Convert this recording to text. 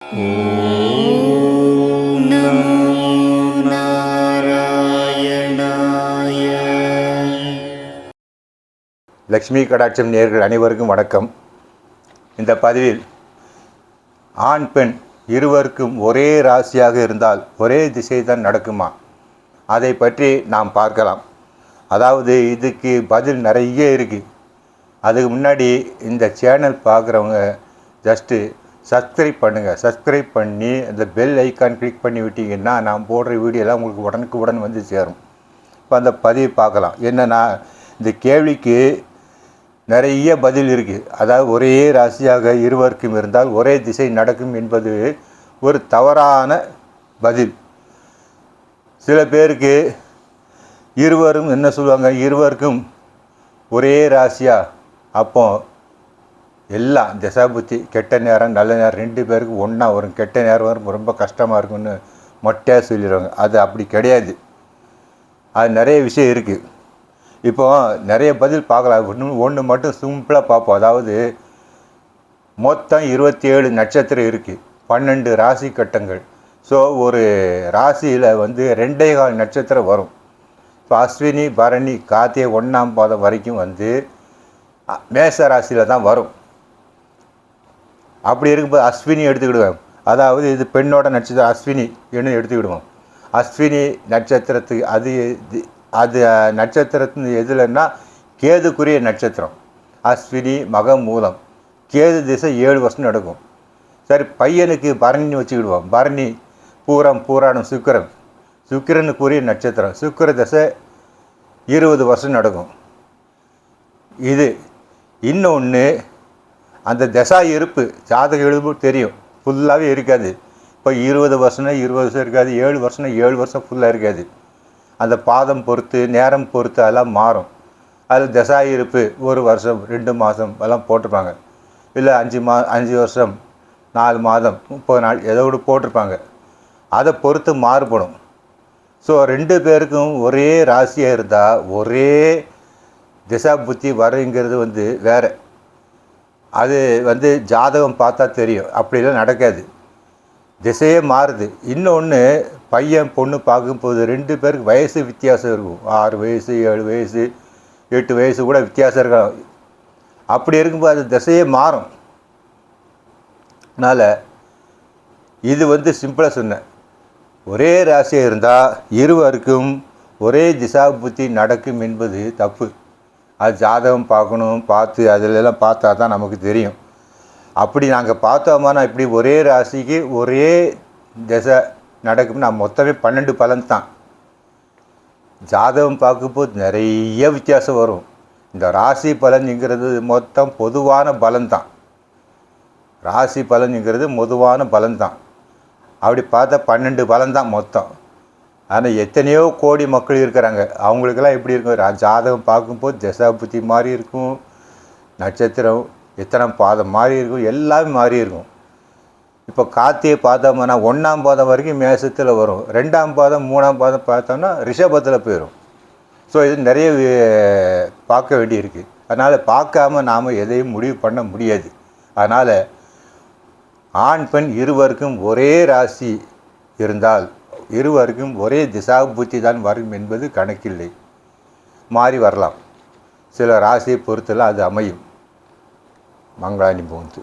ஓம் நமோ நாராயணாய. லக்ஷ்மி கடாட்சம் நேயர்கள் அனைவருக்கும் வணக்கம். இந்த பதிவில் ஆண் பெண் இருவருக்கும் ஒரே ராசியாக இருந்தால் ஒரே திசை தான் நடக்குமா, அதை பற்றி நாம் பார்க்கலாம். அதாவது இதுக்கு பதில் நிறைய இருக்குது. அதுக்கு முன்னாடி இந்த சேனல் பார்க்குறவங்க ஜஸ்ட்டு சப்ஸ்கிரைப் பண்ணுங்கள். சப்ஸ்கிரைப் பண்ணி அந்த பெல் ஐக்கான் கிளிக் பண்ணி விட்டிங்கன்னா நான் போடுற வீடியோலாம் உங்களுக்கு உடனுக்குடன் வந்து சேரும். இப்போ அந்த பதிவு பார்க்கலாம். என்னென்னா, இந்த கேள்விக்கு நிறைய பதில் இருக்குது. அதாவது ஒரே ராசியாக இருவருக்கும் இருந்தால் ஒரே திசை நடக்கும் என்பது ஒரு தவறான பதில். சில பேருக்கு இருவரும் என்ன சொல்லுவாங்க, இருவருக்கும் ஒரே ராசியா, அப்போ எல்லாம் தசாபுத்தி கெட்ட நேரம் நல்ல நேரம் ரெண்டு பேருக்கும் ஒன்றா வரும், கெட்ட நேரம் வரும், ரொம்ப கஷ்டமாக இருக்குன்னு மொட்டையாக சொல்லிடுவாங்க. அது அப்படி கிடையாது. அது நிறைய விஷயம் இருக்குது. இப்போ நிறைய பதில் பார்க்கலாம். ஒன்று மட்டும் சிம்பிளாக பார்ப்போம். அதாவது மொத்தம் 27 நட்சத்திரம் இருக்குது, 12 ராசி கட்டங்கள். ஸோ ஒரு ராசியில் 2.25 நட்சத்திரம் வரும். இப்போ அஸ்வினி பரணி கார்த்திகை 1ஆம் பாதம் வரைக்கும் மேச ராசியில் தான் வரும். அப்படி இருக்கும்போது அஸ்வினி எடுத்துக்கிடுவேன். அதாவது இது பெண்ணோட நட்சத்திரம் அஸ்வினி என்று எடுத்துக்கிடுவோம். அஸ்வினி நட்சத்திரத்துக்கு அது நட்சத்திரத்து எதுலன்னா கேதுக்குரிய நட்சத்திரம். அஸ்வினி மகம் மூலம் கேது திசை 7 வருஷம் நடக்கும். சரி, பையனுக்கு பரணி வச்சுக்கிடுவோம். பரணி பூராடம் சுக்கிரனுக்குரிய நட்சத்திரம். சுக்கிர திசை 20 வருஷம் நடக்கும். இது இன்னொன்று, அந்த தசா இருப்பு ஜாதக எழுப்பு தெரியும், ஃபுல்லாகவே இருக்காது. இப்போ 20 வருஷம்னா 20 வருஷம் இருக்காது, 7 வருஷம்னா 7 வருஷம் ஃபுல்லாக இருக்காது. அந்த பாதம் பொறுத்து நேரம் பொறுத்து அதெல்லாம் மாறும். அதில் தசா இருப்பு 1 வருஷம் 2 மாதம் எல்லாம் போட்டிருப்பாங்க. இல்லை 5 வருஷம் 4 மாதம் 30 நாள் ஏதோடு போட்டிருப்பாங்க. அதை பொறுத்து மாறுபடும். ஸோ 2 பேருக்கும் ஒரே ராசியாக இருந்தால் ஒரே திசா புத்தி வருங்கிறது வேறு. அது ஜாதகம் பார்த்தா தெரியும். அப்படிலாம் நடக்காது, திசையே மாறுது. இன்னொன்று, பையன் பொண்ணு பார்க்கும்போது 2 பேருக்கு வயசு வித்தியாசம் இருக்கும். 6 வயசு 7 வயசு 8 வயசு கூட வித்தியாசம் இருக்கலாம். அப்படி இருக்கும்போது அது திசையே மாறும். அதனால் இது சிம்பிளாக சொன்னேன். ஒரே ராசியாக இருந்தால் இருவருக்கும் ஒரே திசா புத்தி நடக்கும் என்பது தப்பு. அது ஜாதகம் பார்க்கணும், பார்த்து அதிலெல்லாம் பார்த்தா தான் நமக்கு தெரியும். அப்படி நாங்கள் பார்த்தோம்னா இப்படி ஒரே ராசிக்கு ஒரே திசை நடக்கும்னா மொத்தமே 12 பலன் தான். ஜாதகம் பார்க்கும்போது நிறைய வித்தியாசம் வரும். இந்த ராசி பலன்ங்கிறது மொத்தம் பொதுவான பலன் தான். ராசி பலன்ங்கிறது பொதுவான பலன் தான். அப்படி பார்த்தா 12 பலன் தான் மொத்தம். ஆனால் எத்தனையோ கோடி மக்கள் இருக்கிறாங்க. அவங்களுக்கெல்லாம் எப்படி இருக்கும், ஜாதகம் பார்க்கும்போது தசா புத்தி மாறி இருக்கும், நட்சத்திரம் எத்தனை பாதம் மாறி இருக்கும், எல்லாமே மாறி இருக்கும். இப்போ கார்த்திகை பார்த்தோம்னா 1ஆம் பாதம் வரைக்கும் மேசத்தில் வரும், 2ஆம் பாதம் 3ஆம் பாதம் பார்த்தோம்னா ரிஷபத்தில் போயிடும். ஸோ இது நிறைய பார்க்க வேண்டியிருக்கு. அதனால் பார்க்காம நாம் எதையும் முடிவு பண்ண முடியாது. அதனால் ஆண் பெண் இருவருக்கும் ஒரே ராசி இருந்தால் இருவருக்கும் ஒரே திசா புத்தி தான் வரும் என்பது கணக்கில்லை. மாறி வரலாம். சில ராசியை பொறுத்தெல்லாம் அது அமையும். மங்களானி போந்து.